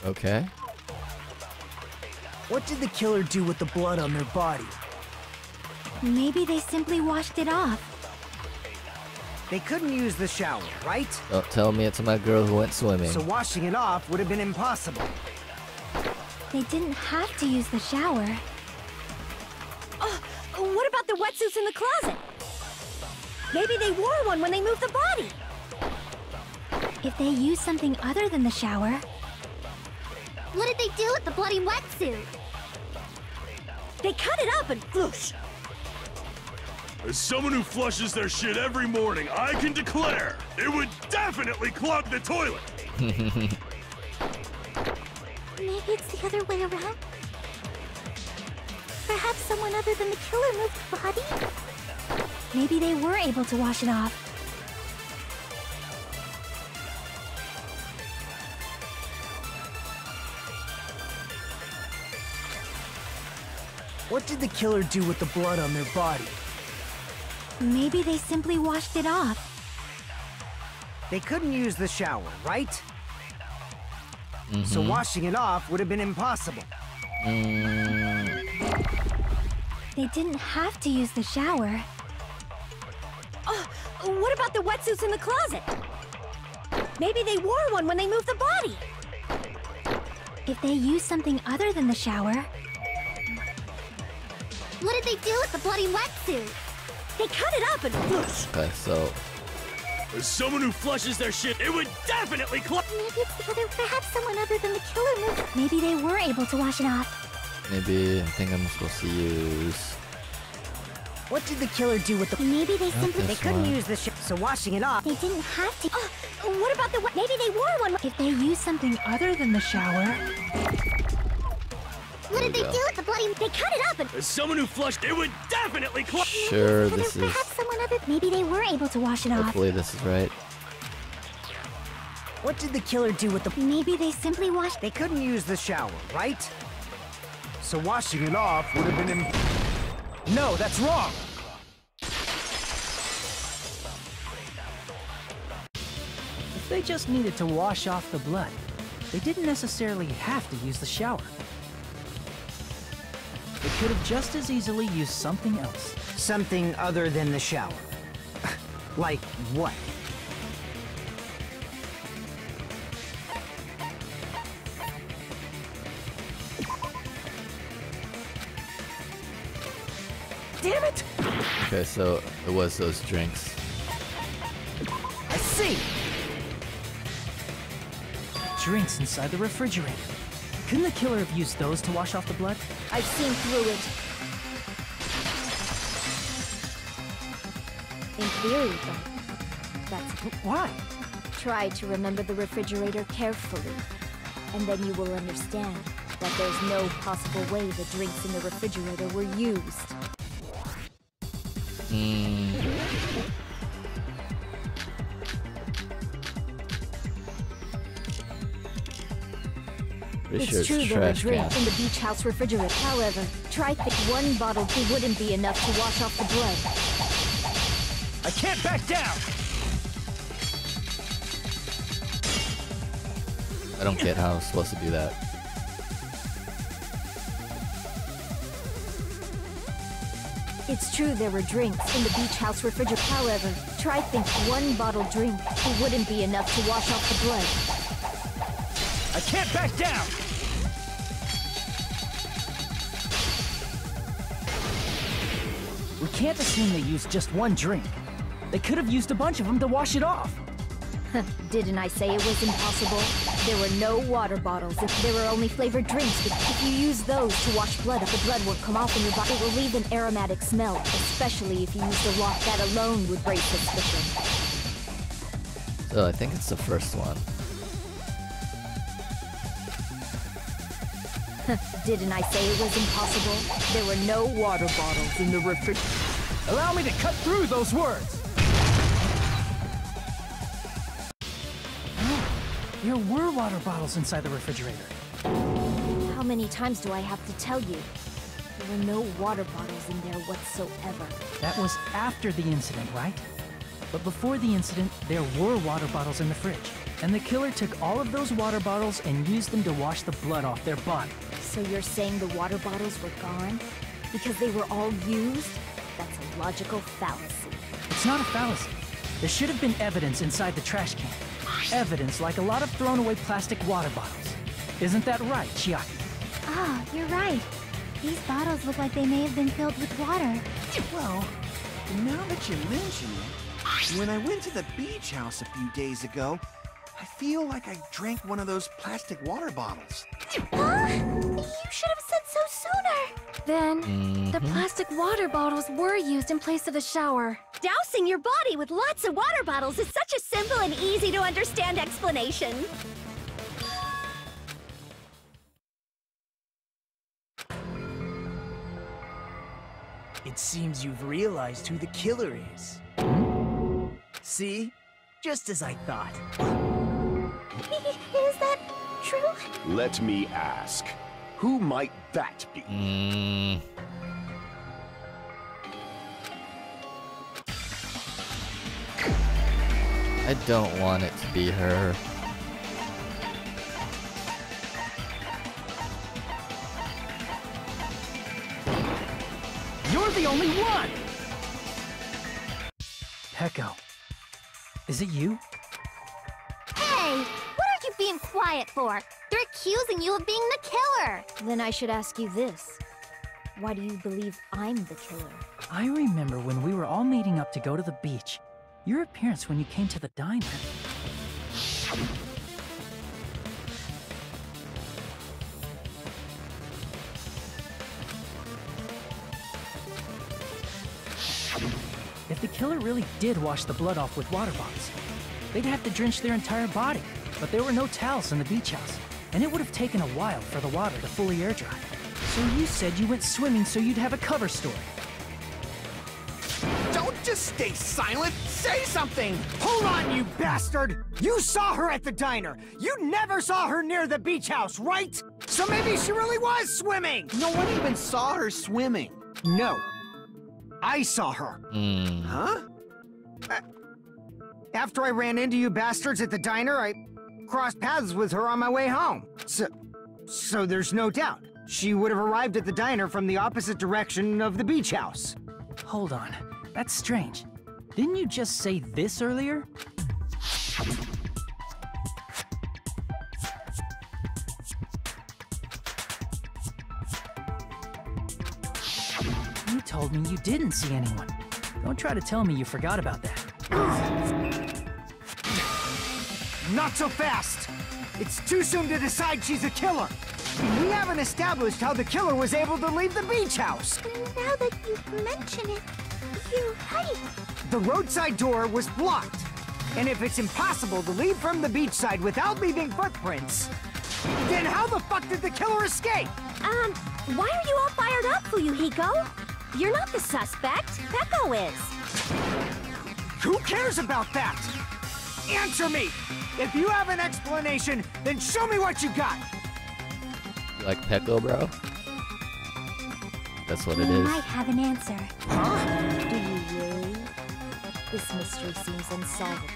Okay. What did the killer do with the blood on their body? Maybe they simply washed it off. They couldn't use the shower, right? Don't tell me it's my girl who went swimming. So washing it off would have been impossible. They didn't have to use the shower. Oh, what about the wetsuits in the closet? Maybe they wore one when they moved the body. If they used something other than the shower... What did they do with the bloody wetsuit? They cut it up and whoosh! As someone who flushes their shit every morning, I can declare it would definitely clog the toilet. Maybe it's the other way around? Perhaps someone other than the killer moved the body? Maybe they were able to wash it off. What did the killer do with the blood on their body? Maybe they simply washed it off. They couldn't use the shower, right? So washing it off would have been impossible. They didn't have to use the shower. Oh, what about the wetsuits in the closet? Maybe they wore one when they moved the body. If they used something other than the shower... What did they do with the bloody wetsuit? They cut it up and whoosh! Okay, so... As someone who flushes their shit, it would definitely clog. Maybe it's the other... Perhaps someone other than the killer moved... Maybe they were able to wash it off. Maybe I think I'm supposed to use... What did the killer do with the... Maybe they simply... They couldn't use the shower, so washing it off... They didn't have to... Oh, what about the... Maybe they wore one... If they used something other than the shower... What did they do with the bloody... They cut it up and... As someone who flushed, it would definitely clog. Sure, this is... Perhaps someone other... Maybe they were able to wash it off. Hopefully this is right. What did the killer do with the... Maybe they simply washed... They couldn't use the shower, right? So washing it off would have been No, that's wrong! If they just needed to wash off the blood, they didn't necessarily have to use the shower. They could have just as easily used something else. Something other than the shower. Like what? Damn it! Okay, so it was those drinks. I see! Drinks inside the refrigerator. Couldn't the killer have used those to wash off the blood? I've seen through it. In theory, though. That's... Why? Try to remember the refrigerator carefully, and then you will understand that there's no possible way the drinks in the refrigerator were used. It's true there were drinks in the beach house refrigerator. However, try one bottle wouldn't be enough to wash off the blood. I can't back down! I don't get how I'm supposed to do that. It's true there were drinks in the beach house refrigerator. However, try one bottle drink wouldn't be enough to wash off the blood. I can't back down! We can't assume they used just one drink. They could have used a bunch of them to wash it off. Didn't I say it was impossible? There were no water bottles. There were only flavored drinks. If you use those to wash blood, the blood won't come off in your body. It will leave an aromatic smell, especially if you used a wash. That alone would raise suspicion. So I think it's the first one. Didn't I say it was impossible? There were no water bottles in the refrigerator. Allow me to cut through those words! There were water bottles inside the refrigerator. How many times do I have to tell you? There were no water bottles in there whatsoever. That was after the incident, right? But before the incident, there were water bottles in the fridge. And the killer took all of those water bottles and used them to wash the blood off their body. So you're saying the water bottles were gone? Because they were all used? That's a logical fallacy. It's not a fallacy. There should have been evidence inside the trash can. Evidence like a lot of thrown away plastic water bottles. Isn't that right, Chiaki? Ah, you're right. These bottles look like they may have been filled with water. Well, now that you mention it, when I went to the beach house a few days ago, I feel like I drank one of those plastic water bottles. Huh? You should have said so sooner. Then, the plastic water bottles were used in place of the shower. Dousing your body with lots of water bottles is such a simple and easy to understand explanation. It seems you've realized who the killer is. See? Just as I thought. Is that true? Let me ask, who might that be? I don't want it to be her. You're the only one! Peko. Is it you? Hey! What are you being quiet for? They're accusing you of being the killer! Then I should ask you this. Why do you believe I'm the killer? I remember when we were all meeting up to go to the beach. Your appearance when you came to the diner. If the killer really did wash the blood off with water bottles, they'd have to drench their entire body. But there were no towels in the beach house, and it would have taken a while for the water to fully air dry. So you said you went swimming so you'd have a cover story. Don't just stay silent! Say something! Hold on, you bastard! You saw her at the diner! You never saw her near the beach house, right? So maybe she really was swimming! No one even saw her swimming. No. I saw her. Huh? After I ran into you bastards at the diner, I crossed paths with her on my way home. So there's no doubt. She would have arrived at the diner from the opposite direction of the beach house. Hold on. That's strange. Didn't you just say this earlier? You told me you didn't see anyone. Don't try to tell me you forgot about that. Not so fast! It's too soon to decide she's a killer. We haven't established how the killer was able to leave the beach house. Now that you mention it, you're right. The roadside door was blocked. And if it's impossible to leave from the beachside without leaving footprints, then how the fuck did the killer escape? Why are you all fired up, Fuyuhiko? You're not the suspect. Peko is. Who cares about that? Answer me! If you have an explanation, then show me what you got! You like Peko, bro? That's what it We is. might have an answer. Huh? Do you really? This mystery seems unsolvable.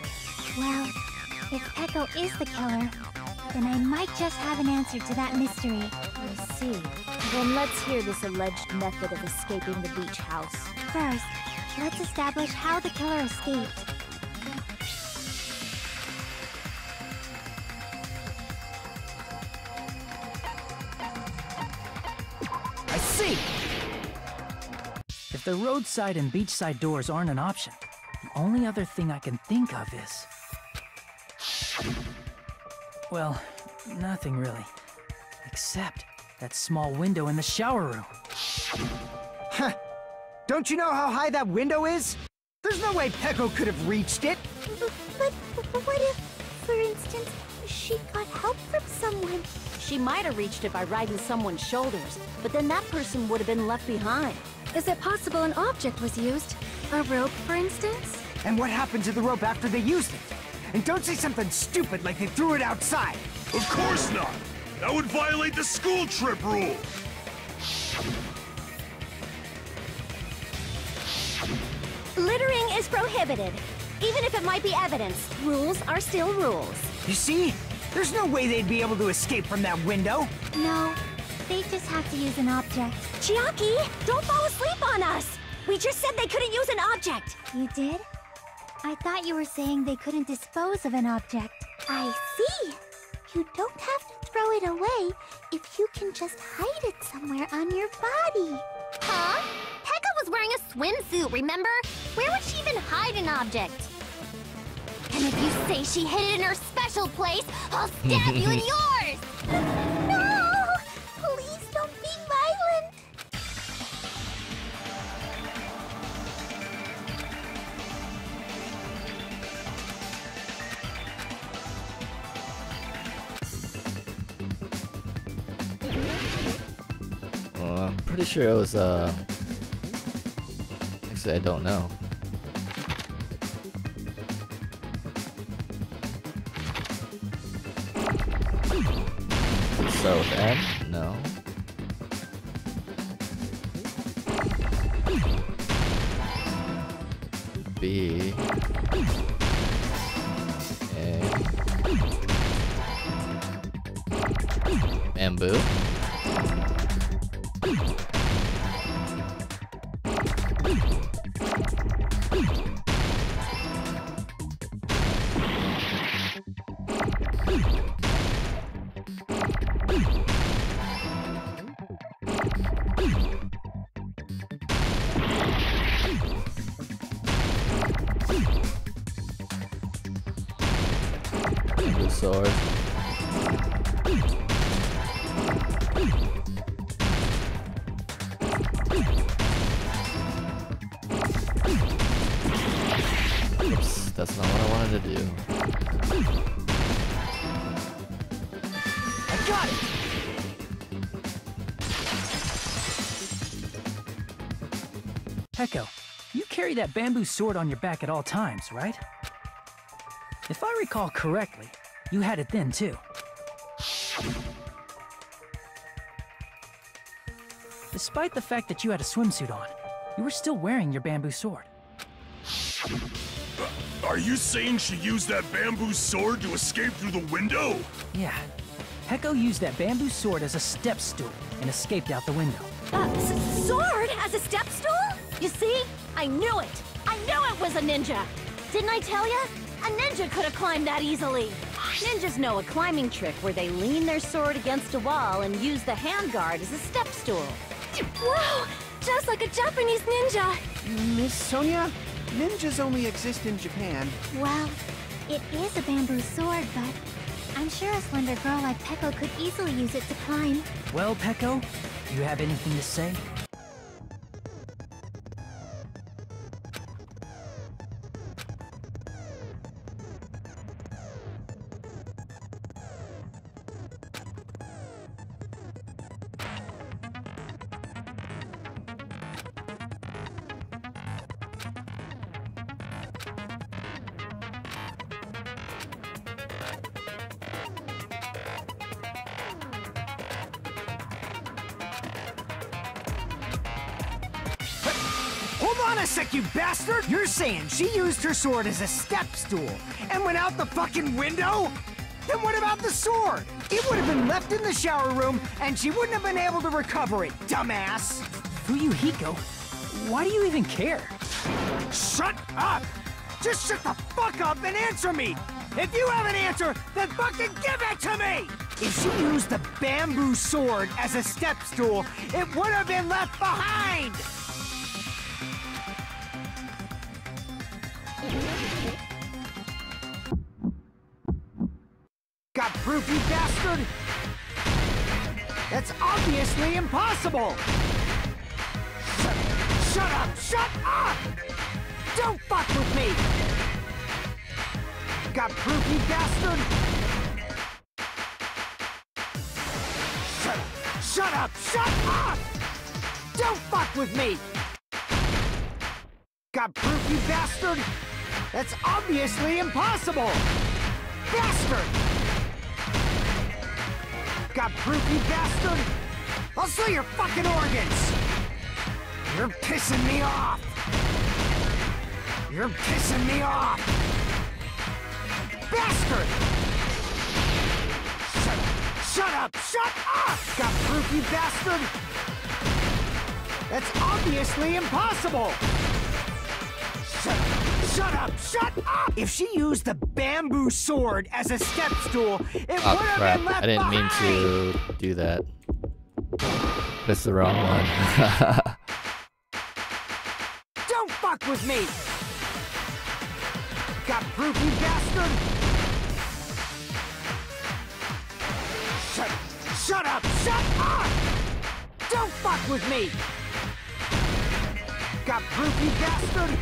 Well, if Peko is the killer, then I might just have an answer to that mystery. I see. Then let's hear this alleged method of escaping the beach house. First, let's establish how the killer escaped. I see! If the roadside and beachside doors aren't an option, the only other thing I can think of is... well, nothing really. Except that small window in the shower room. Huh. Don't you know how high that window is? There's no way Peko could have reached it. But what if, for instance, she got help from someone? She might have reached it by riding someone's shoulders, but then that person would have been left behind. Is it possible an object was used? A rope, for instance? And what happened to the rope after they used it? And don't say something stupid like they threw it outside. Of course not! That would violate the school trip rule! Littering is prohibited. Even if it might be evidence, rules are still rules. You see? There's no way they'd be able to escape from that window. No, they just have to use an object. Chiaki, don't fall asleep on us! We just said they couldn't use an object! You did? I thought you were saying they couldn't dispose of an object. I see. You don't have to throw it away if you can just hide it somewhere on your body. Huh? Pekka was wearing a swimsuit, remember? Where would she even hide an object? And if you say she hid it in her special place, I'll stab you in yours! No! Please don't be violent! Well, I'm pretty sure it was, actually, I don't know. Start with N? No. B. A. Bamboo. Bamboo sword. Oops, that's not what I wanted to do. I got it! Peko, you carry that bamboo sword on your back at all times, right? If I recall correctly, you had it then too. Despite the fact that you had a swimsuit on, you were still wearing your bamboo sword. Are you saying she used that bamboo sword to escape through the window? Yeah. Peko used that bamboo sword as a step stool and escaped out the window. Sword as a step stool? You see? I knew it! I knew it was a ninja! Didn't I tell ya? A ninja could have climbed that easily! Ninjas know a climbing trick where they lean their sword against a wall and use the handguard as a step stool. Wow! Just like a Japanese ninja! Miss Sonia, ninjas only exist in Japan. Well, it is a bamboo sword, but I'm sure a slender girl like Peko could easily use it to climb. Well, Peko, do you have anything to say? Hold on a sec, you bastard! You're saying she used her sword as a step stool and went out the fucking window? Then what about the sword? It would have been left in the shower room and she wouldn't have been able to recover it, dumbass! Fuyuhiko, why do you even care? Shut up! Just shut the fuck up and answer me! If you have an answer, then fucking give it to me! If she used the bamboo sword as a step stool, it would have been left behind! Got proof, you bastard? That's obviously impossible! Shut up! Shut up! Don't fuck with me! Got proof, you bastard? Shut up! Shut up! Don't fuck with me! Got proof, you bastard? That's obviously impossible! Bastard! Got proof, you bastard? I'll sell your fucking organs! You're pissing me off! You're pissing me off! Bastard! up! Shut up! Got proof, you bastard? That's obviously impossible! Shut up! Shut up! If she used the bamboo sword as a step stool, it would Oh have crap, been left I didn't mean behind! to do that. That's the wrong one. Don't fuck with me! Got proof, you bastard? Shut up! Shut up! Don't fuck with me! Got proof, you bastard?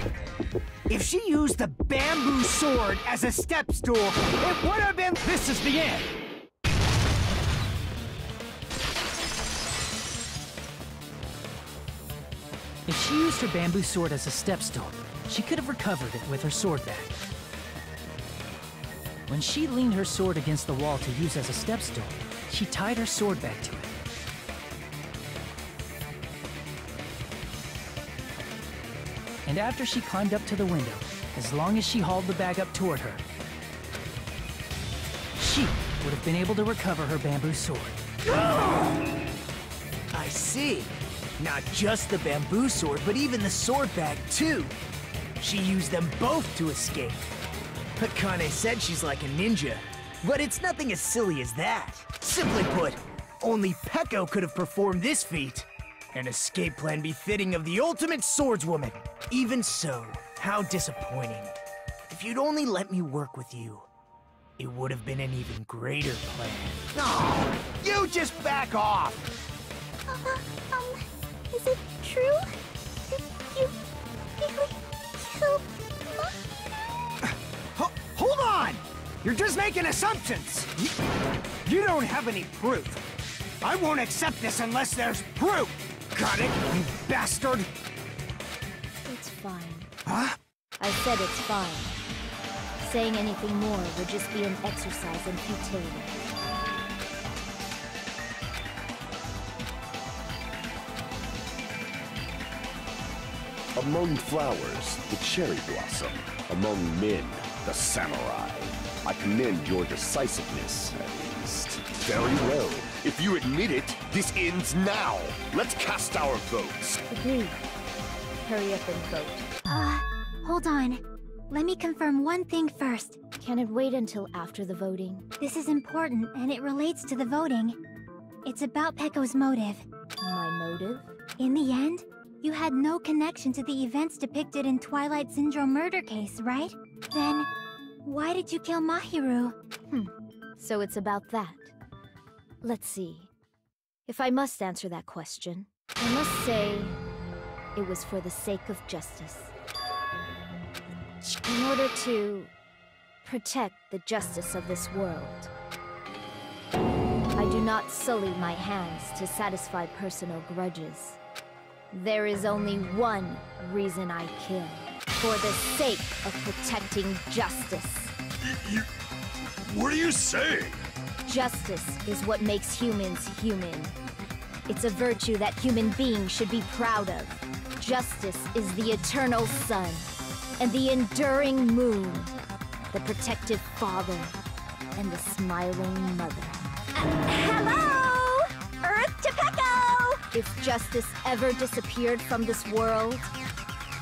If she used the bamboo sword as a step stool, it would have been— This is the end! If she used her bamboo sword as a step stool, she could have recovered it with her sword back. When she leaned her sword against the wall to use as a step stool, she tied her sword back to it. And after she climbed up to the window, as long as she hauled the bag up toward her, she would have been able to recover her bamboo sword. I see. Not just the bamboo sword, but even the sword bag, too. She used them both to escape. Akane said she's like a ninja, but it's nothing as silly as that. Simply put, only Peko could have performed this feat. An escape plan befitting of the ultimate swordswoman. Even so, how disappointing. If you'd only let me work with you, it would have been an even greater plan. Oh, you just back off! Is it true? Did you really kill Hold on! You're just making assumptions! You don't have any proof. I won't accept this unless there's proof! Got it, you bastard? It's fine. Huh? I said it's fine. Saying anything more would just be an exercise in futility. Among flowers, the cherry blossom. Among men, the samurai. I commend your decisiveness, at least. Very well. If you admit it, this ends now. Let's cast our votes. Agreed. Hurry up and vote. Hold on. Let me confirm one thing first. Can it wait until after the voting? This is important, and it relates to the voting. It's about Peko's motive. My motive? In the end, you had no connection to the events depicted in Twilight Syndrome murder case, right? Then, why did you kill Mahiru? So it's about that. Let's see. If I must answer that question, I must say it was for the sake of justice. In order to protect the justice of this world. I do not sully my hands to satisfy personal grudges. There is only one reason I kill. For the sake of protecting justice. What are you saying? Justice is what makes humans human. It's a virtue that human beings should be proud of. Justice is the eternal sun, and the enduring moon, the protective father, and the smiling mother. Hello! Earth to Peko! If justice ever disappeared from this world,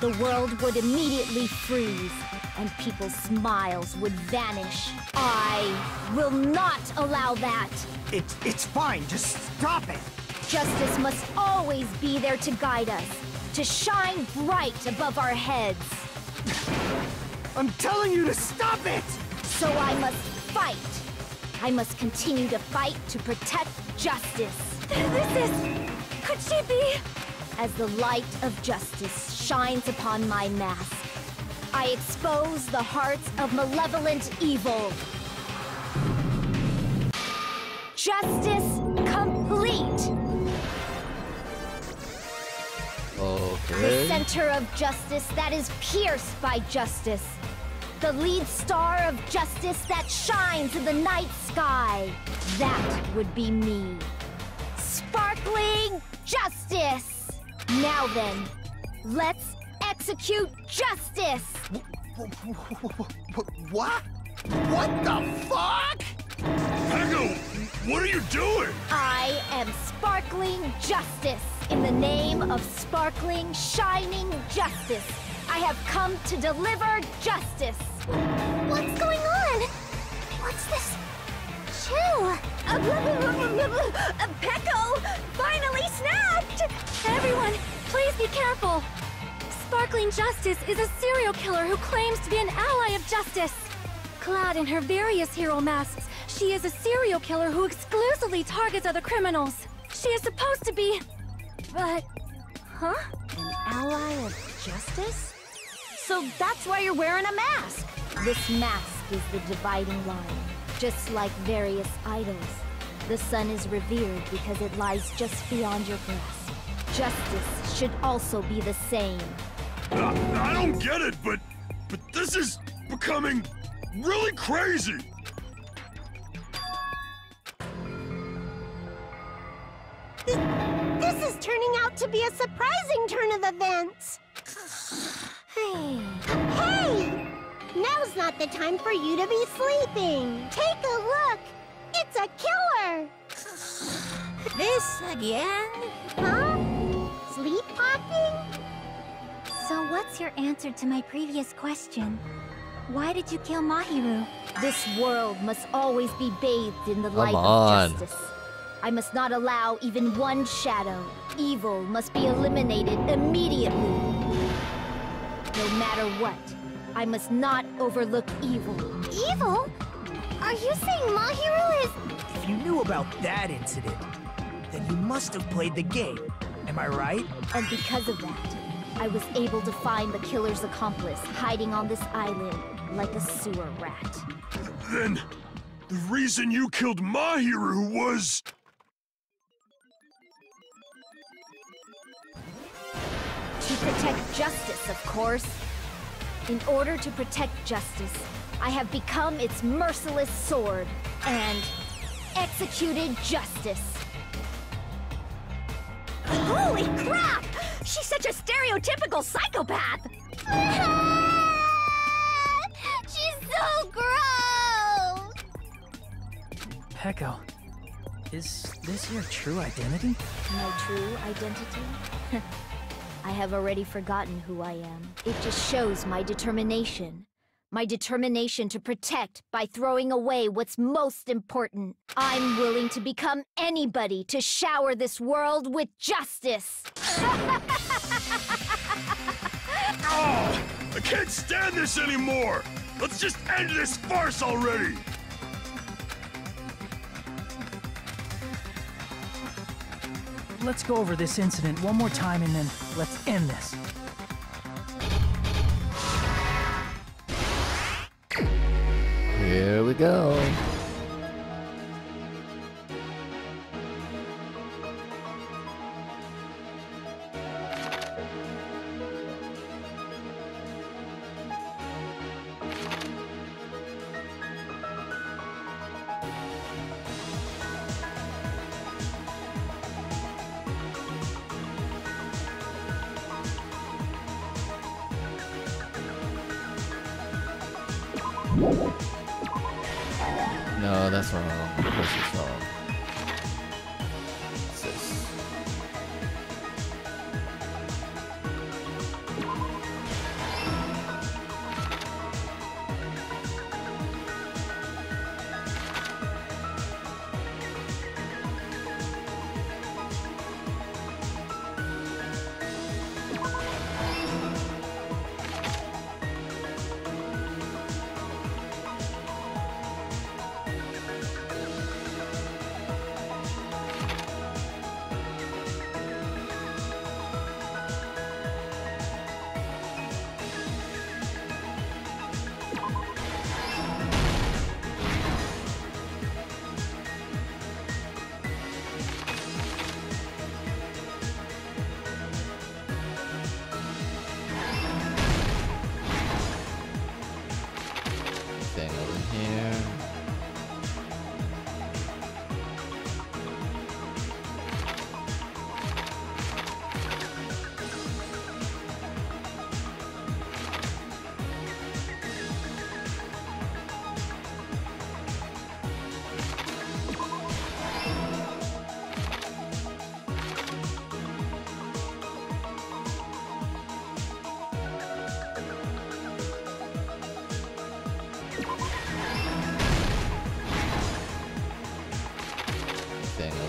the world would immediately freeze, and people's smiles would vanish. I will not allow that! It's fine, just stop it! Justice must always be there to guide us, to shine bright above our heads. I'm telling you to stop it! So I must fight. I must continue to fight to protect justice. This is... Could she be... As the light of justice shines upon my mask, I expose the hearts of malevolent evil. Justice complete! The Okay. center of justice that is pierced by justice. The lead star of justice that shines in the night sky. That would be me. Sparkling justice! Now then, let's execute justice! What? What the fuck? Peko, What are you doing? I am sparkling justice. In the name of sparkling, shining justice, I have come to deliver justice. What's going on? What's this? Chew! Pecco finally snapped! Everyone, please be careful! Sparkling Justice is a serial killer who claims to be an ally of justice. Clad in her various hero masks, she is a serial killer who exclusively targets other criminals. She is supposed to be... but... huh? An ally of justice? So that's why you're wearing a mask. This mask is the dividing line. Just like various idols, the sun is revered because it lies just beyond your grasp. Justice should also be the same. I don't get it, but this is becoming really crazy. This is turning out to be a surprising turn of events. Hey! Now's not the time for you to be sleeping. Take a look. It's a killer. This again? Huh? Sleepwalking? So what's your answer to my previous question? Why did you kill Mahiru? This world must always be bathed in the light of justice. I must not allow even one shadow. Evil must be eliminated immediately. No matter what, I must not overlook evil. Evil? Are you saying Mahiru is... If you knew about that incident, then you must have played the game. Am I right? And because of that, I was able to find the killer's accomplice hiding on this island like a sewer rat. Then, the reason you killed Mahiru was... To protect justice, of course. In order to protect justice, I have become its merciless sword and executed justice. Holy crap! She's such a stereotypical psychopath! She's so gross! Pecco, is this your true identity? My true identity? I have already forgotten who I am. It just shows my determination. My determination to protect by throwing away what's most important. I'm willing to become anybody to shower this world with justice. Oh, I can't stand this anymore! Let's just end this farce already! Let's go over this incident one more time and then let's end this. Here we go. No, that's wrong. Of course it's wrong. What's this?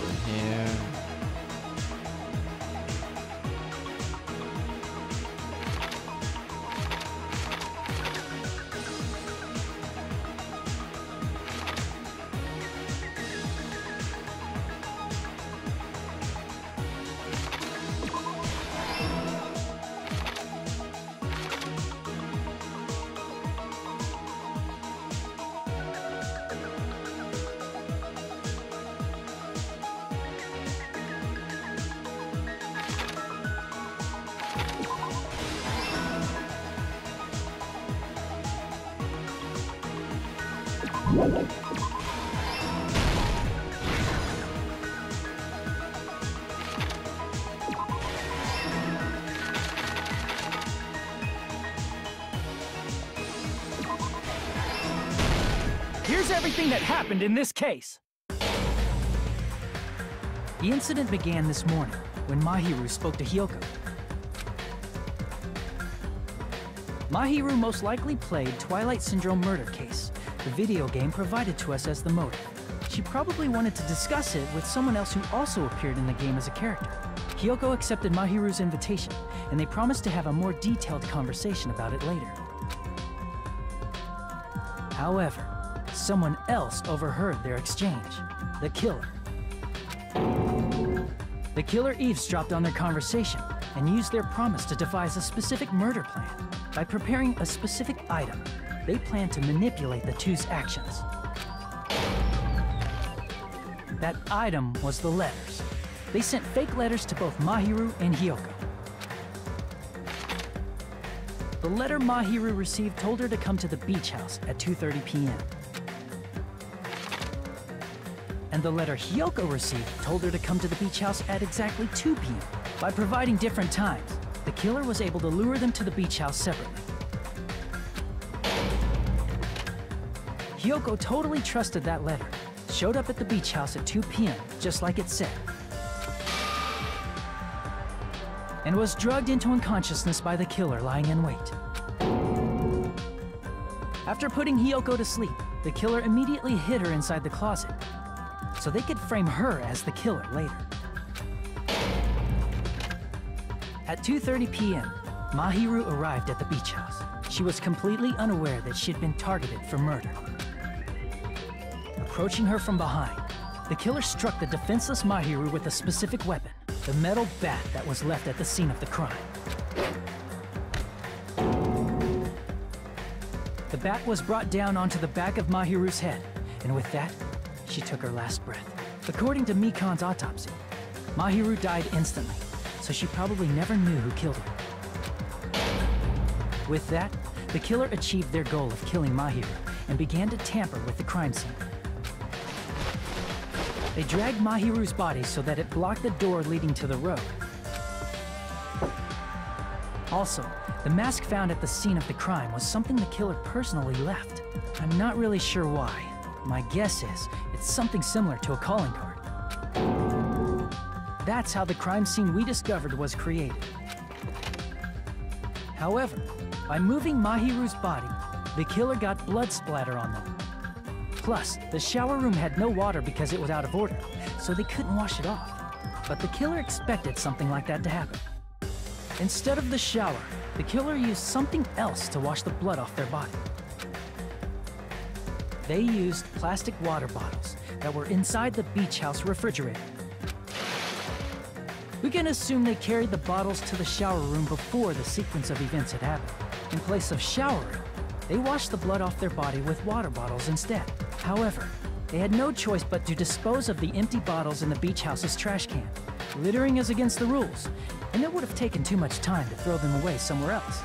in here. Here's everything that happened in this case. The incident began this morning when Mahiru spoke to Hyoko. Mahiru most likely played Twilight Syndrome Murder Case, the video game provided to us as the motive. She probably wanted to discuss it with someone else who also appeared in the game as a character. Hyoko accepted Mahiru's invitation, and they promised to have a more detailed conversation about it later. However, someone else overheard their exchange. The killer. The killer eavesdropped on their conversation and used their promise to devise a specific murder plan. By preparing a specific item, they planned to manipulate the two's actions. That item was the letters. They sent fake letters to both Mahiru and Hyoko. The letter Mahiru received told her to come to the beach house at 2:30 p.m. And the letter Hyoko received told her to come to the beach house at exactly 2 p.m. By providing different times, the killer was able to lure them to the beach house separately. Hyoko totally trusted that letter, showed up at the beach house at 2 p.m., just like it said, and was drugged into unconsciousness by the killer lying in wait. After putting Hyoko to sleep, the killer immediately hid her inside the closet, so they could frame her as the killer later. At 2:30 p.m., Mahiru arrived at the beach house. She was completely unaware that she had been targeted for murder. Approaching her from behind, the killer struck the defenseless Mahiru with a specific weapon, the metal bat that was left at the scene of the crime. The bat was brought down onto the back of Mahiru's head, and with that, she took her last breath. According to Mikan's autopsy, Mahiru died instantly, so she probably never knew who killed her. With that, the killer achieved their goal of killing Mahiru and began to tamper with the crime scene. They dragged Mahiru's body so that it blocked the door leading to the road. Also, the mask found at the scene of the crime was something the killer personally left. I'm not really sure why. My guess is it's something similar to a calling card. That's how the crime scene we discovered was created. However, by moving Mahiru's body, the killer got blood splatter on them. Plus, the shower room had no water because it was out of order, so they couldn't wash it off. But the killer expected something like that to happen. Instead of the shower, the killer used something else to wash the blood off their body. They used plastic water bottles that were inside the beach house refrigerator. We can assume they carried the bottles to the shower room before the sequence of events had happened. In place of showering, they washed the blood off their body with water bottles instead. However, they had no choice but to dispose of the empty bottles in the beach house's trash can. Littering is against the rules, and it would have taken too much time to throw them away somewhere else.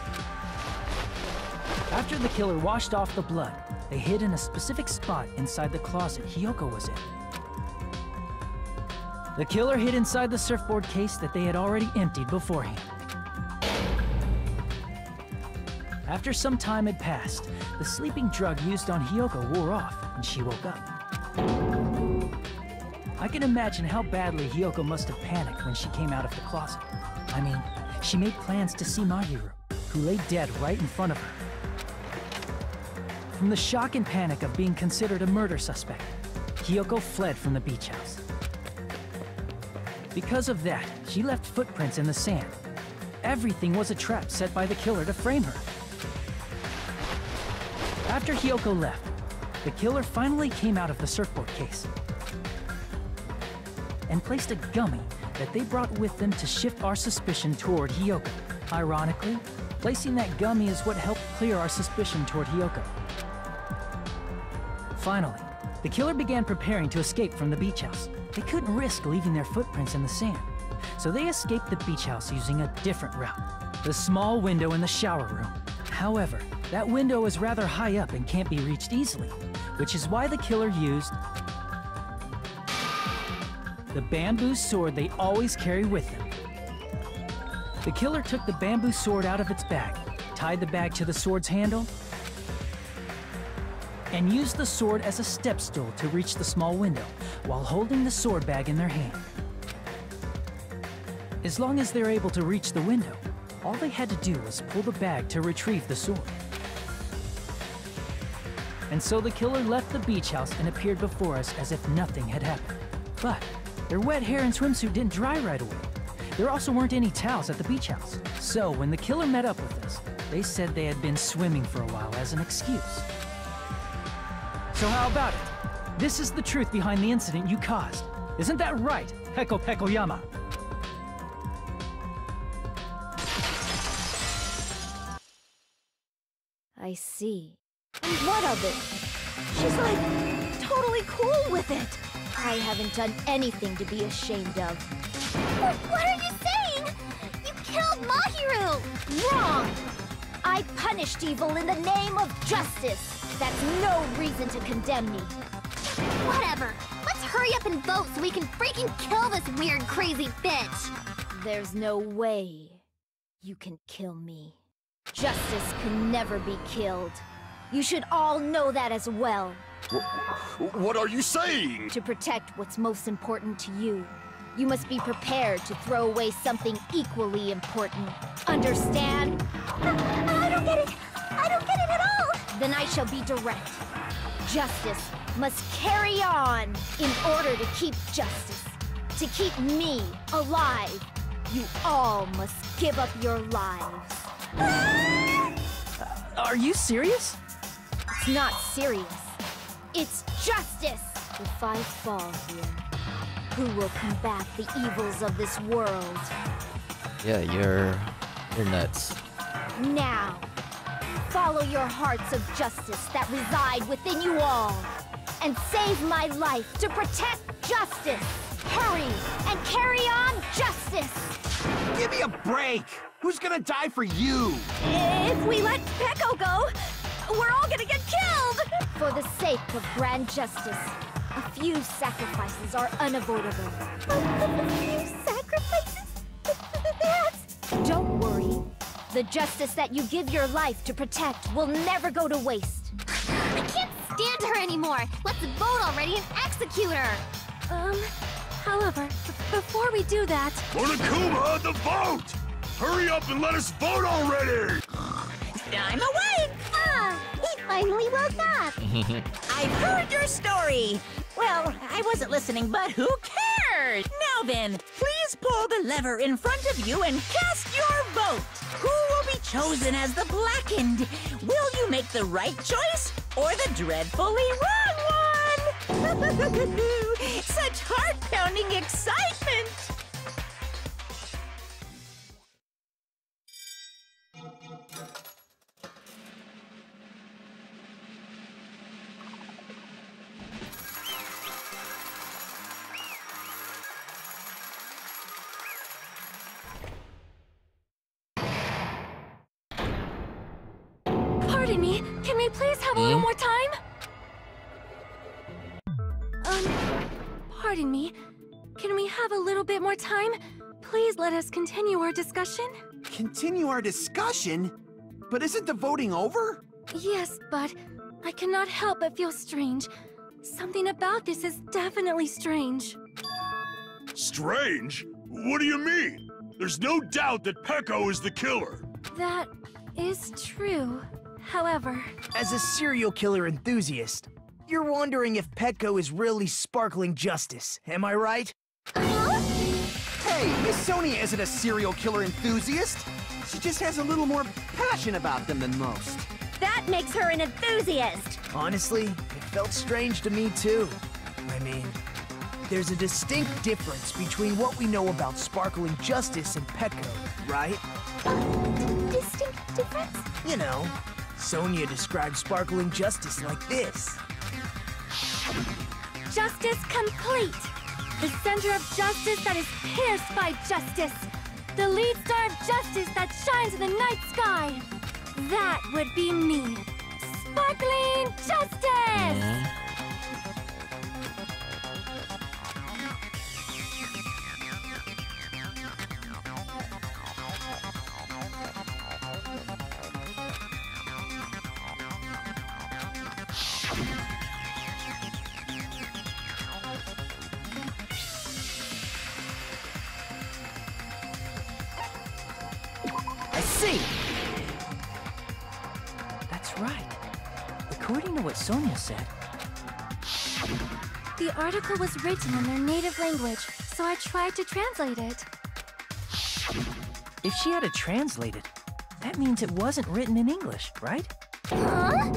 After the killer washed off the blood, they hid in a specific spot inside the closet Hyoko was in. The killer hid inside the surfboard case that they had already emptied beforehand. After some time had passed, the sleeping drug used on Hyoko wore off, and she woke up. I can imagine how badly Hyoko must have panicked when she came out of the closet. I mean, she made plans to see Mahiru, who lay dead right in front of her. From the shock and panic of being considered a murder suspect, Hyoko fled from the beach house. Because of that, she left footprints in the sand. Everything was a trap set by the killer to frame her. After Hiyoko left, the killer finally came out of the surfboard case and placed a gummy that they brought with them to shift our suspicion toward Hiyoko. Ironically, placing that gummy is what helped clear our suspicion toward Hiyoko. Finally, the killer began preparing to escape from the beach house. They couldn't risk leaving their footprints in the sand, so they escaped the beach house using a different route, the small window in the shower room. However, that window is rather high up and can't be reached easily, which is why the killer used the bamboo sword they always carry with them. The killer took the bamboo sword out of its bag, tied the bag to the sword's handle, and used the sword as a step stool to reach the small window while holding the sword bag in their hand. As long as they're able to reach the window, all they had to do was pull the bag to retrieve the sword. And so the killer left the beach house and appeared before us as if nothing had happened. But their wet hair and swimsuit didn't dry right away. There also weren't any towels at the beach house. So when the killer met up with us, they said they had been swimming for a while as an excuse. So how about it? This is the truth behind the incident you caused. Isn't that right, Peko Pekoyama? I see. And what of it? She's like, totally cool with it. I haven't done anything to be ashamed of. What are you saying? You killed Mahiru! Wrong! I punished evil in the name of justice. That's no reason to condemn me. Whatever. Let's hurry up and vote so we can freaking kill this weird, crazy bitch. There's no way you can kill me. Justice can never be killed. You should all know that as well. What are you saying? To protect what's most important to you, you must be prepared to throw away something equally important. Understand? I don't get it. I don't get it at all. Then I shall be direct. Justice must carry on in order to keep justice. To keep me alive, you all must give up your lives. Are you serious? It's not serious. It's justice! If I fall here, who will combat the evils of this world? Yeah, you're nuts. Now, follow your hearts of justice that reside within you all, and save my life to protect justice! Hurry, and carry on justice! Give me a break! Who's gonna die for you? If we let Peko go, we're all gonna get killed! For the sake of grand justice, a few sacrifices are unavoidable. A few sacrifices? That's... Don't worry. The justice that you give your life to protect will never go to waste. I can't stand her anymore! Let's vote already and execute her! However, before we do that... Monokuma, the vote! Hurry up and let us vote already! I'm awake! He finally woke up! I've heard your story! Well, I wasn't listening, but who cares? Now then, please pull the lever in front of you and cast your vote! Who will be chosen as the blackened? Will you make the right choice or the dreadfully wrong one? Such heart-pounding excitement! Pardon me, can we please have a little more time? Pardon me, can we have a little bit more time? Please let us continue our discussion. Continue our discussion? But isn't the voting over? Yes, but I cannot help but feel strange. Something about this is definitely strange. Strange? What do you mean? There's no doubt that Peko is the killer. That is true. However... As a serial killer enthusiast, you're wondering if Petco is really sparkling justice, am I right? Huh? Hey, Miss Sonia isn't a serial killer enthusiast. She just has a little more passion about them than most. That makes her an enthusiast! Honestly, it felt strange to me too. I mean, there's a distinct difference between what we know about Sparkling Justice and Petco, right? Distinct difference? You know, Sonia described Sparkling Justice like this. Justice complete! The center of justice that is pierced by justice! The lead star of justice that shines in the night sky! That would be me! Sparkling Justice! I see! That's right. According to what Sonia said, The article was written in their native language, so I tried to translate it. if she had to translate it, that means it wasn't written in English, right? Huh?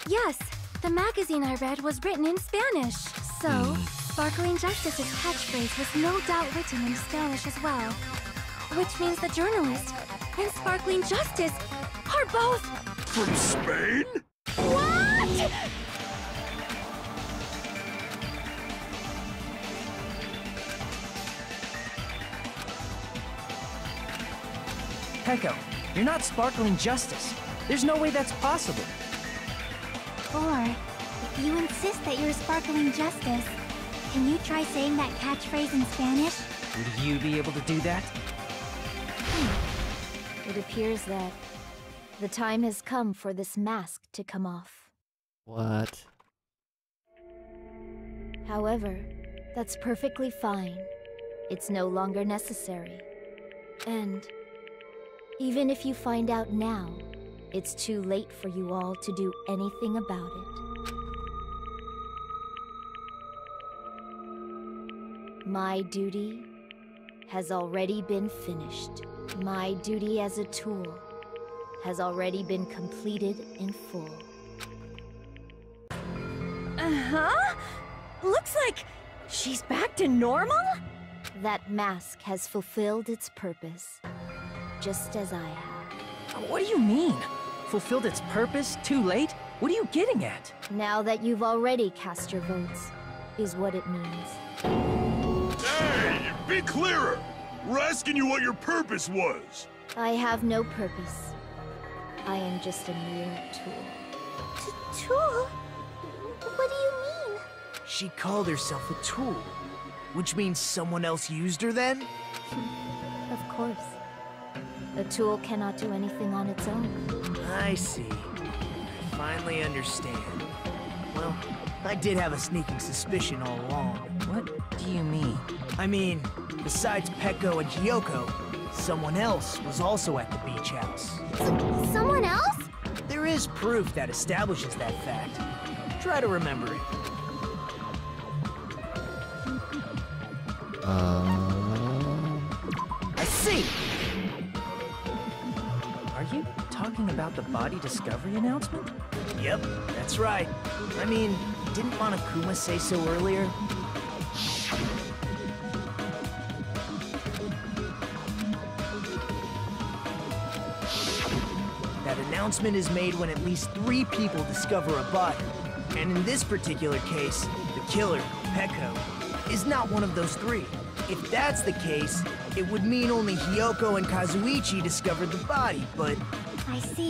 Yes, the magazine I read was written in Spanish. So, Sparkling Justice's catchphrase was no doubt written in Spanish as well. Which means the journalist and Sparkling Justice are both... From Spain? What?! Pecco, you're not Sparkling Justice. There's no way that's possible. Or, if you insist that you're Sparkling Justice, can you try saying that catchphrase in Spanish? Would you be able to do that? It appears that the time has come for this mask to come off. What? However, that's perfectly fine. It's no longer necessary. And even if you find out now, it's too late for you all to do anything about it. My duty has already been finished. My duty as a tool has already been completed in full. Uh-huh? Looks like she's back to normal? That mask has fulfilled its purpose, just as I have. What do you mean? Fulfilled its purpose too late? What are you getting at? Now that you've already cast your votes, is what it means. Hey, be clearer! We're asking you what your purpose was! I have no purpose. I am just a mere tool. Tool? What do you mean? She called herself a tool, which means someone else used her then? Of course. A tool cannot do anything on its own. I see. I finally understand. Well, I did have a sneaking suspicion all along. What do you mean? I mean, besides Pecco and Hiyoko, someone else was also at the beach house. Someone else? There is proof that establishes that fact. Try to remember it. I see! Are you talking about the body discovery announcement? Yep, that's right. I mean, didn't Monokuma say so earlier? That announcement is made when at least 3 people discover a body. And in this particular case, the killer, Pecco, is not one of those 3. If that's the case, it would mean only Hiyoko and Kazuichi discovered the body, but... I see.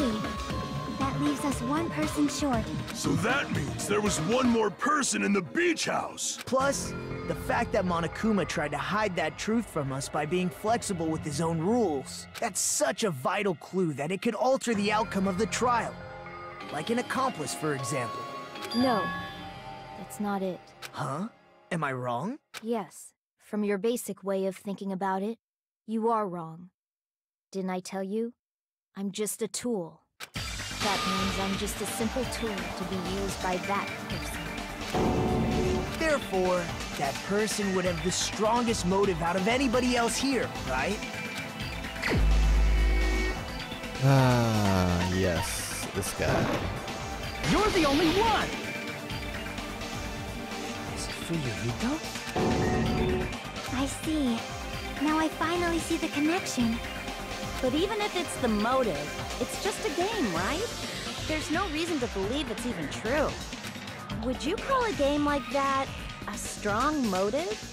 That leaves us one person short. So that means there was one more person in the beach house! Plus, the fact that Monokuma tried to hide that truth from us by being flexible with his own rules. That's such a vital clue that it could alter the outcome of the trial. Like an accomplice, for example. No, that's not it. Huh? Am I wrong? Yes, from your basic way of thinking about it, you are wrong. Didn't I tell you? I'm just a tool. That means I'm just a simple tool to be used by that person. Therefore, that person would have the strongest motive out of anybody else here, right? Ah, yes, this guy. You're the only one! Is it Fuyuhiko? I see. Now I finally see the connection. But even if it's the motive, it's just a game, right? There's no reason to believe it's even true. Would you call a game like that a strong motive?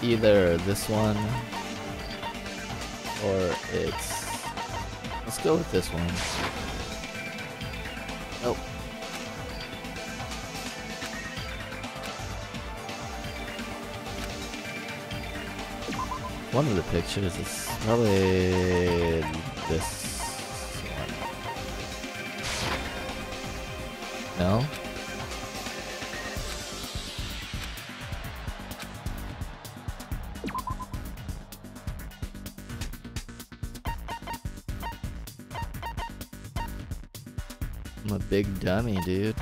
Either this one or it's... Let's go with this one. Nope. One of the pictures is probably this one. No? I'm a big dummy, dude.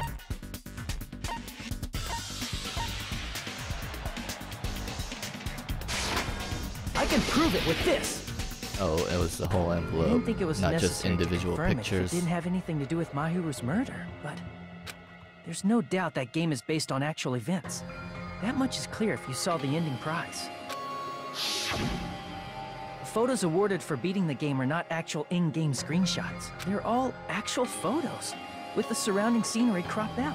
I can prove it with this! Oh, it was the whole envelope, I didn't think it was not just necessary to individual confirm pictures. It didn't have anything to do with Mahiru's murder, but there's no doubt that game is based on actual events. That much is clear if you saw the ending prize. The photos awarded for beating the game are not actual in-game screenshots. They're all actual photos, with the surrounding scenery cropped out.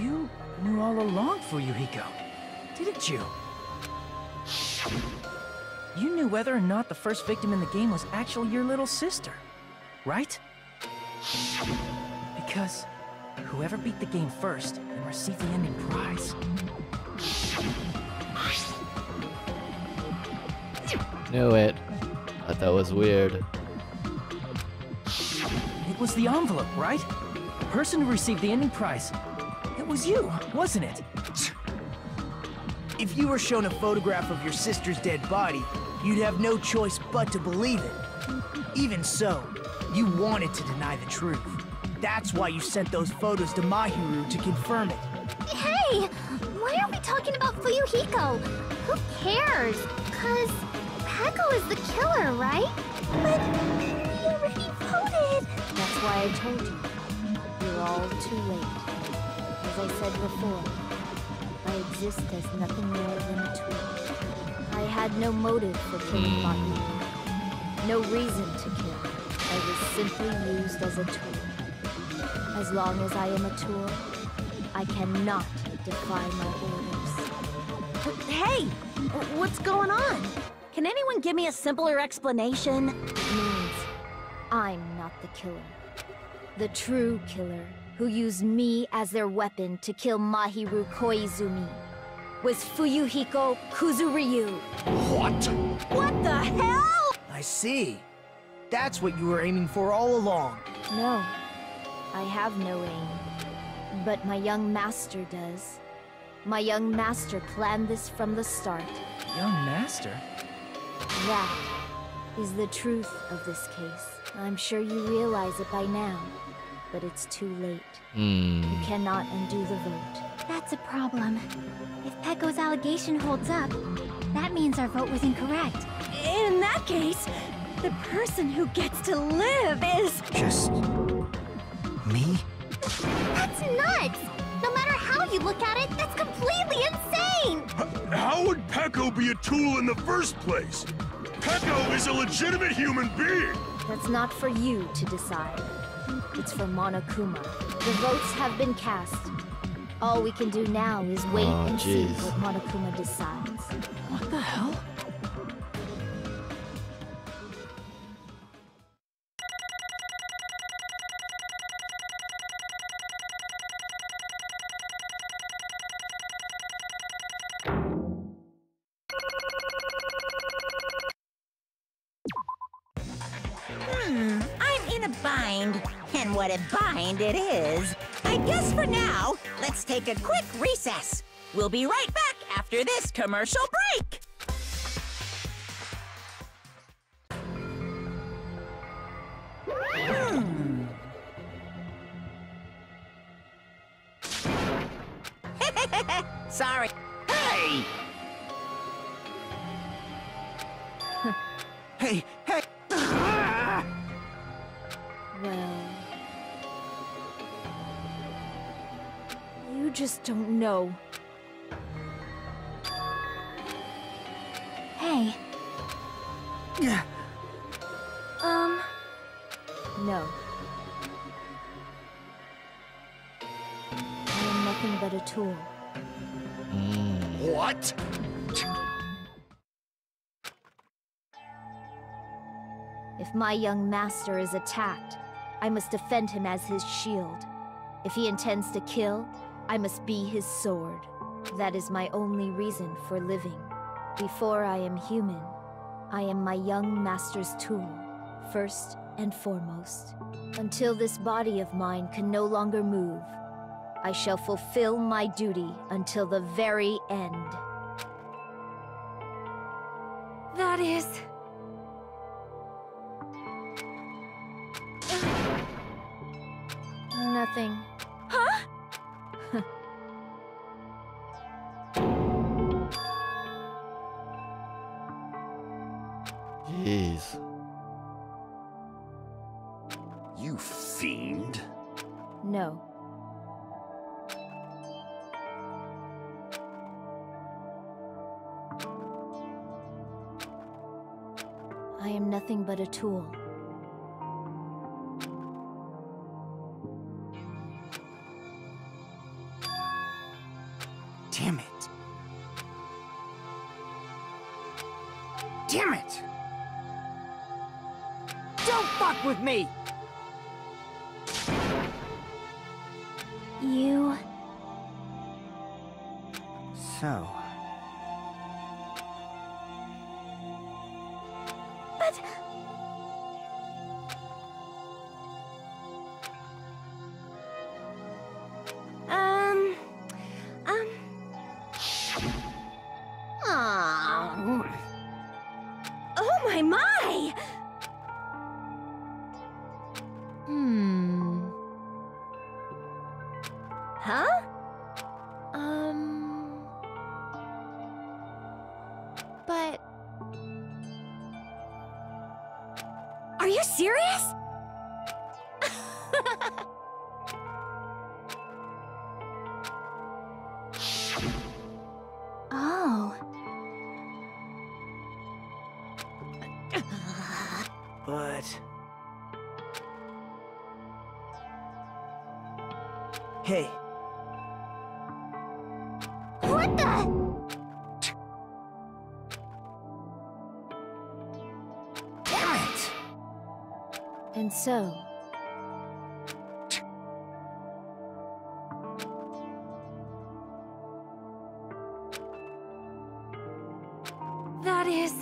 You knew all along, Fuyuhiko, didn't you? You knew whether or not the first victim in the game was actually your little sister, right? Because whoever beat the game first and received the ending prize. Knew it. Thought that was weird. It was the envelope, right? The person who received the ending prize. It was you, wasn't it? If you were shown a photograph of your sister's dead body, you'd have no choice but to believe it. Even so, you wanted to deny the truth. That's why you sent those photos to Mahiru to confirm it. Hey! Why are we talking about Fuyuhiko? Who cares? 'Cause Peko is the killer, right? But we already voted! That's why I told you. You're all too late. As I said before, I exist as nothing more than a tool. I had no motive for killing Mahiru. No reason to kill. I was simply used as a tool. As long as I am a tool, I cannot defy my orders. Hey! What's going on? Can anyone give me a simpler explanation? It means I'm not the killer. The true killer, who used me as their weapon to kill Mahiru Koizumi, was Fuyuhiko Kuzuryu. What? What the hell? I see. That's what you were aiming for all along. No, I have no aim. But my young master does. My young master planned this from the start. Young master? That is the truth of this case. I'm sure you realize it by now, but it's too late. You cannot undo the vote. That's a problem. If Peko's allegation holds up, that means our vote was incorrect. In that case, the person who gets to live is... Just... me? That's nuts! No matter how you look at it, that's completely insane! How would Peko be a tool in the first place? Peko is a legitimate human being! That's not for you to decide. It's for Monokuma. The votes have been cast. All we can do now is wait and see what Monokuma decides. What the hell? in a bind, and what a bind it is. I guess for now, let's take a quick recess. We'll be right back after this commercial break. Sorry. Hey! Hey, hey! Well... You just don't know. Hey. No. I am nothing but a tool. What? If my young master is attacked, I must defend him as his shield. If he intends to kill, I must be his sword. That is my only reason for living. Before I am human, I am my young master's tool, first and foremost. Until this body of mine can no longer move, I shall fulfill my duty until the very end. That is... Nothing. Huh? Jeez. You fiend. No. I am nothing but a tool. Damn it. Damn it! Don't fuck with me! You... So... But... Oh my my! Huh? But... Are you serious? Oh... But... Hey, What the? Damn it! And so... That is...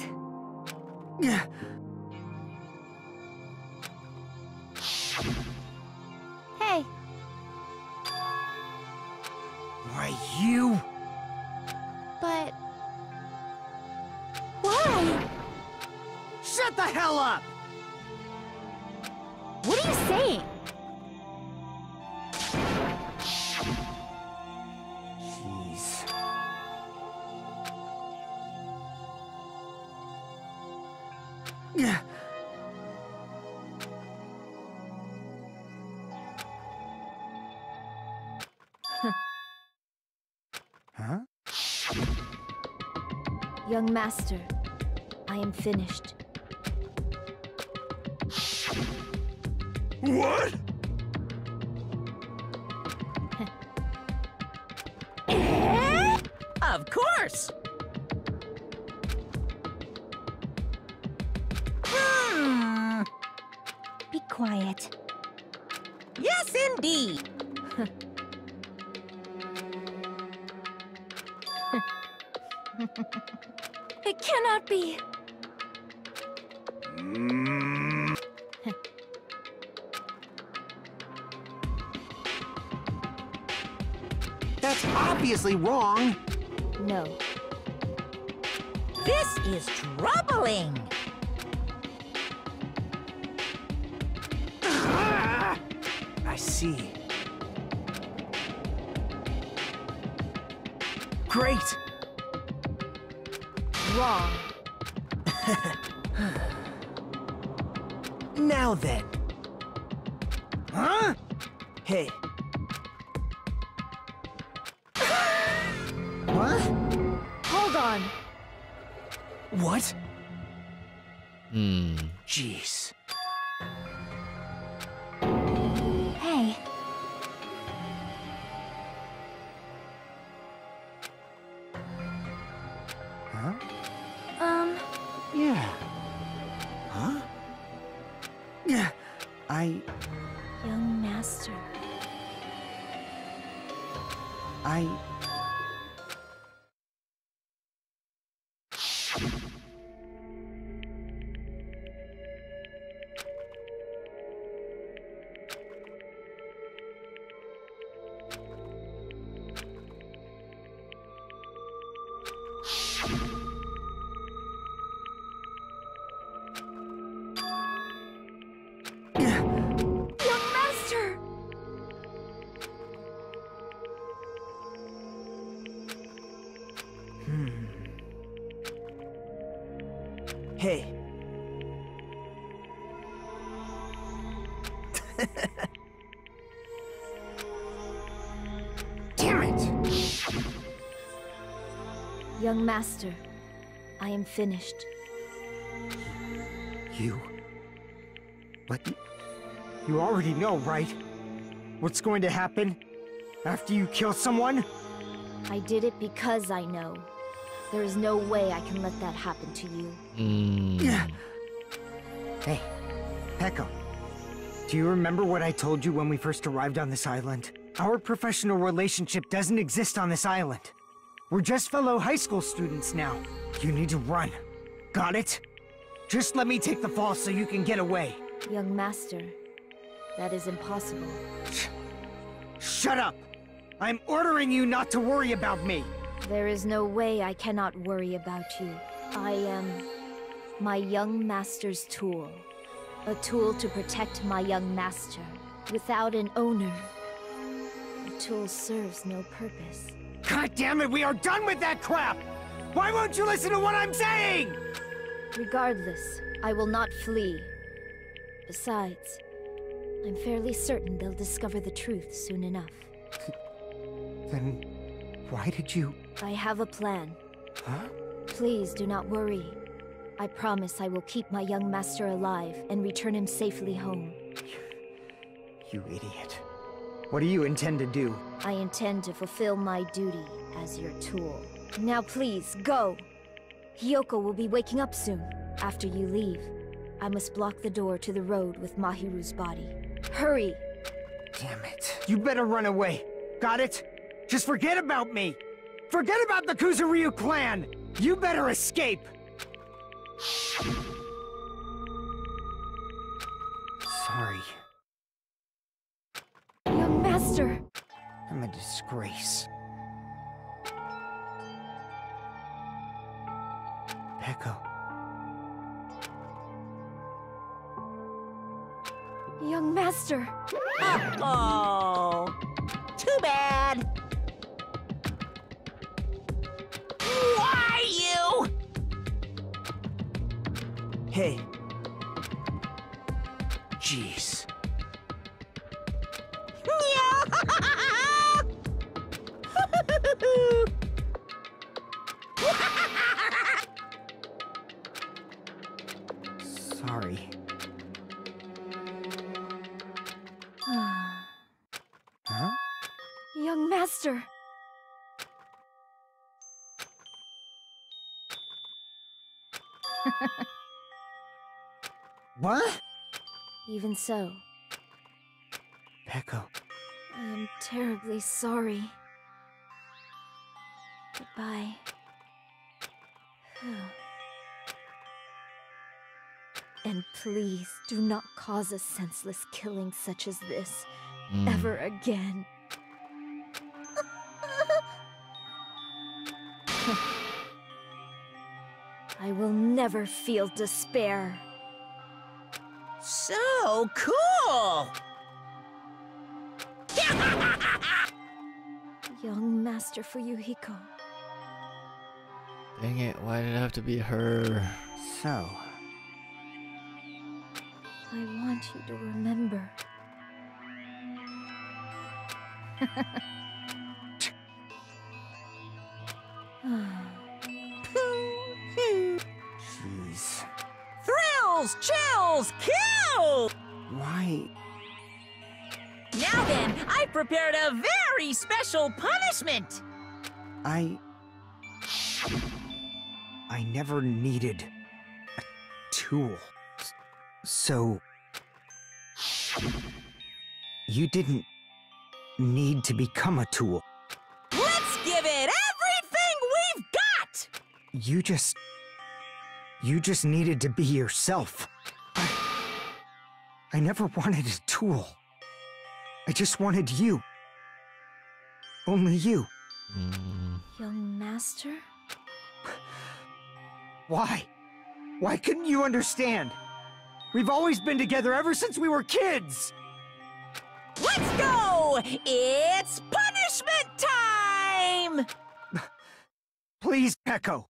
Hey, Why, you... but... Why? Shut the hell up! What are you saying? Jeez. Huh? Young master, I am finished. What? Of course! Be quiet. Yes, indeed! It cannot be. obviously wrong. No. This is troubling. I see. Great! Wrong. Now then. Huh? Hey. What? Hold on. What? Jeez. Hey, Huh? Yeah. Huh? Yeah. Young master. I... Young master! Hey. Damn it! Young master, I am finished. You... But... You already know, right? What's going to happen after you kill someone? I did it because I know. There is no way I can let that happen to you. Hey, Peko. Do you remember what I told you when we first arrived on this island? Our professional relationship doesn't exist on this island. We're just fellow high school students now. You need to run. Got it? Just let me take the fall so you can get away. Young master, that is impossible. Shut up! I'm ordering you not to worry about me! There is no way I cannot worry about you. I am my young master's tool. A tool to protect my young master. Without an owner, the tool serves no purpose. God damn it, we are done with that crap! Why won't you listen to what I'm saying? Regardless, I will not flee. Besides, I'm fairly certain they'll discover the truth soon enough. Then, why did you... I have a plan. Huh? Please do not worry. I promise I will keep my young master alive and return him safely home. You idiot. What do you intend to do? I intend to fulfill my duty as your tool. Now please, go! Hiyoko will be waking up soon. After you leave, I must block the door to the road with Mahiru's body. Hurry! Damn it. You better run away. Got it? Just forget about me! Forget about the Kuzuryu clan! You better escape! Sorry. Young master! I'm a disgrace. Peko. Young master! Oh, too bad. Why you? Hey. Jeez. Sorry. Huh? Young master! What? Even so, Peko. I am terribly sorry. Goodbye. And please do not cause a senseless killing such as this ever again. I will never feel despair. So cool! Young Master Fuyuhiko. Dang it, why did it have to be her? So, I want you to remember. jeez. Thrills, chills, kill! Why? Now then, I prepared a very special punishment! I never needed a tool. So... you didn't need to become a tool. Let's give it everything we've got! You just needed to be yourself. I never wanted a tool. I just wanted you. Only you. Young Master? Why? Why couldn't you understand? We've always been together ever since we were kids! Let's go! It's punishment time! Please, Peko.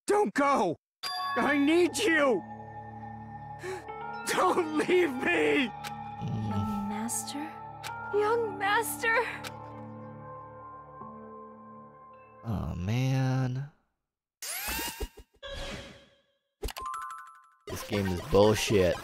Don't go! I need you! Don't leave me! Young Master? Young Master! Oh man. This game is bullshit.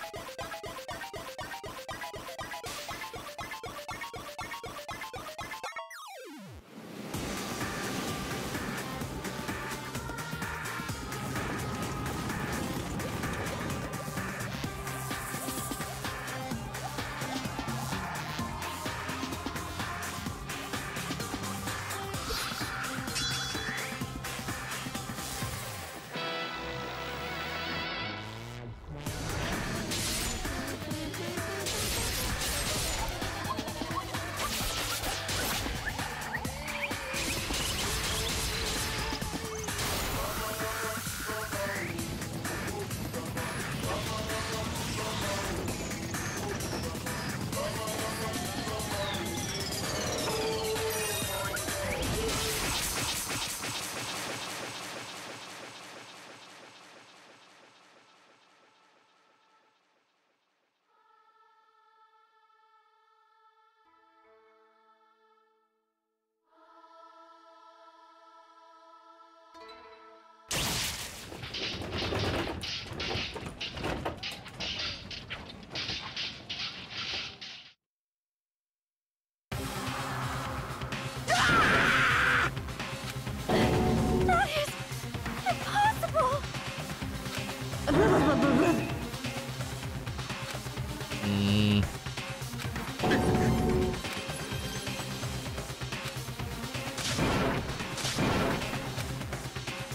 That is impossible!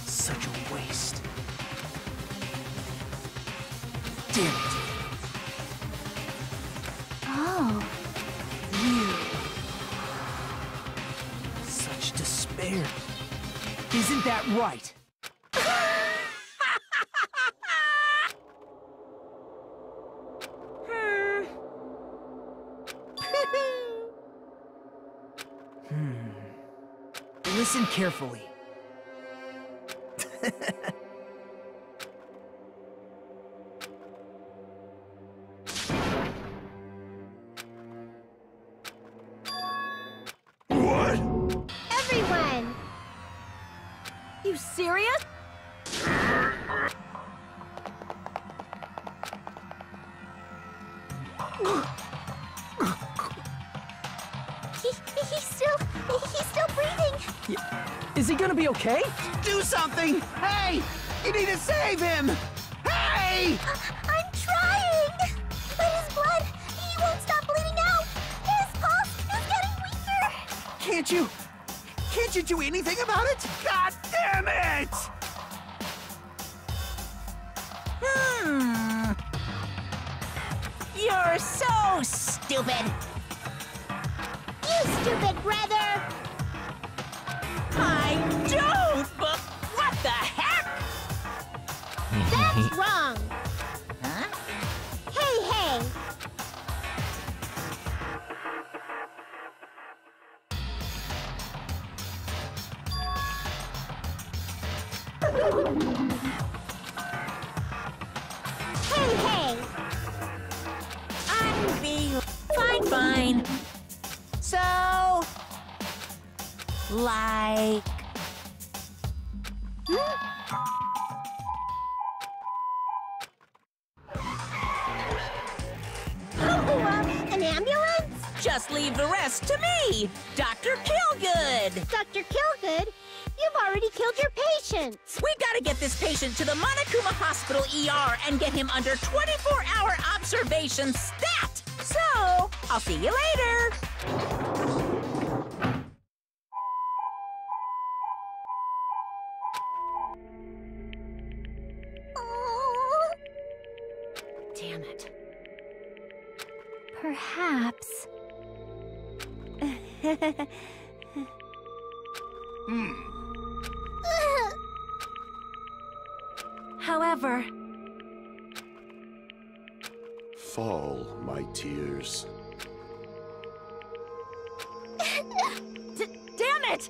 Such a waste. Damn it. Oh, Such despair. Isn't that right? Listen carefully. What? Everyone! You serious? He's still breathing. Is he gonna be okay? Do something! Hey! You need to save him! Hey! I'm trying! But his blood, he won't stop bleeding out. His pulse is getting weaker. Can't you do anything about it? God damn it! You're so stupid! You stupid brother! I don't What's wrong? Huh? Hey, hey! Hey, hey! Fine. So, like... An ambulance? Just leave the rest to me, Dr. Killgood. Dr. Killgood? You've already killed your patients. We gotta get this patient to the Monokuma Hospital ER and get him under 24-hour observation stat. So, I'll see you later. Damn it. Perhaps. However, Fall, my tears. damn it!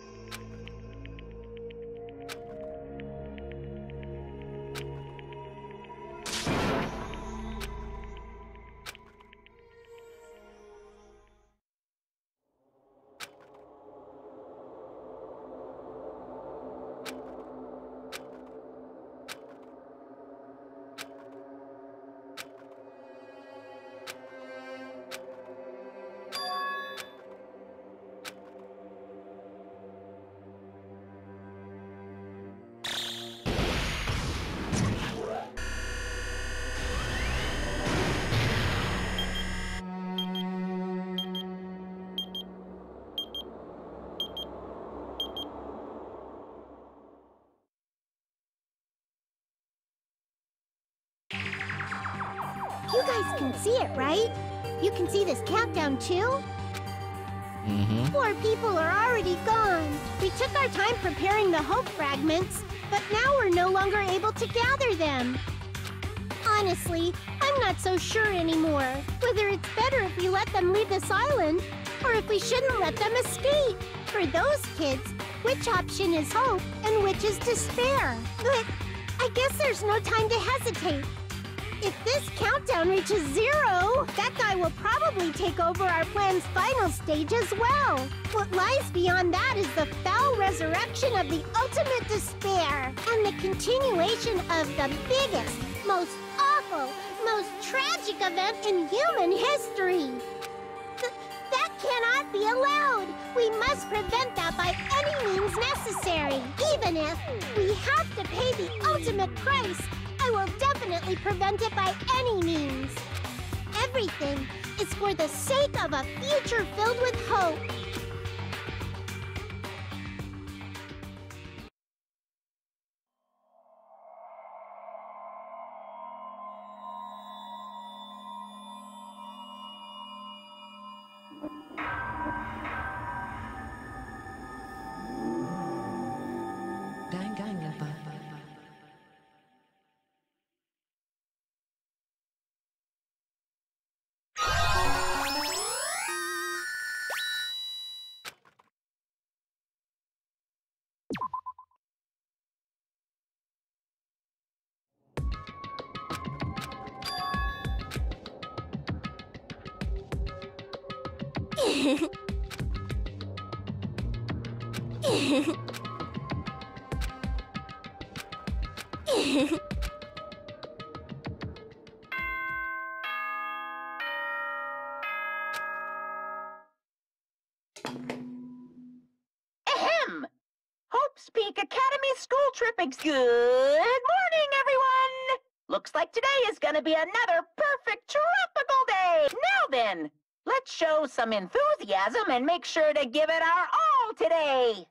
You guys can see it, right? You can see this countdown, too? Mm-hmm. 4 people are already gone. We took our time preparing the hope fragments, but now we're no longer able to gather them. Honestly, I'm not so sure anymore whether it's better if we let them leave this island or if we shouldn't let them escape. For those kids, which option is hope and which is despair? But I guess there's no time to hesitate. If this countdown reaches 0, that guy will probably take over our plan's final stage as well. What lies beyond that is the foul resurrection of the ultimate despair and the continuation of the biggest, most awful, most tragic event in human history. That cannot be allowed. We must prevent that by any means necessary. Even if we have to pay the ultimate price, I will definitely prevent it by any means. Everything is for the sake of a future filled with hope. Danganronpa. Ahem! Hope's Peak Academy school trip good morning, everyone! Looks like today is gonna be another perfect tropical day! Now then, let's show some enthusiasm and make sure to give it our all today!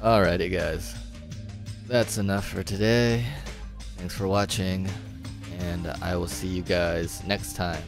Alrighty guys, that's enough for today. Thanks for watching, and I will see you guys next time.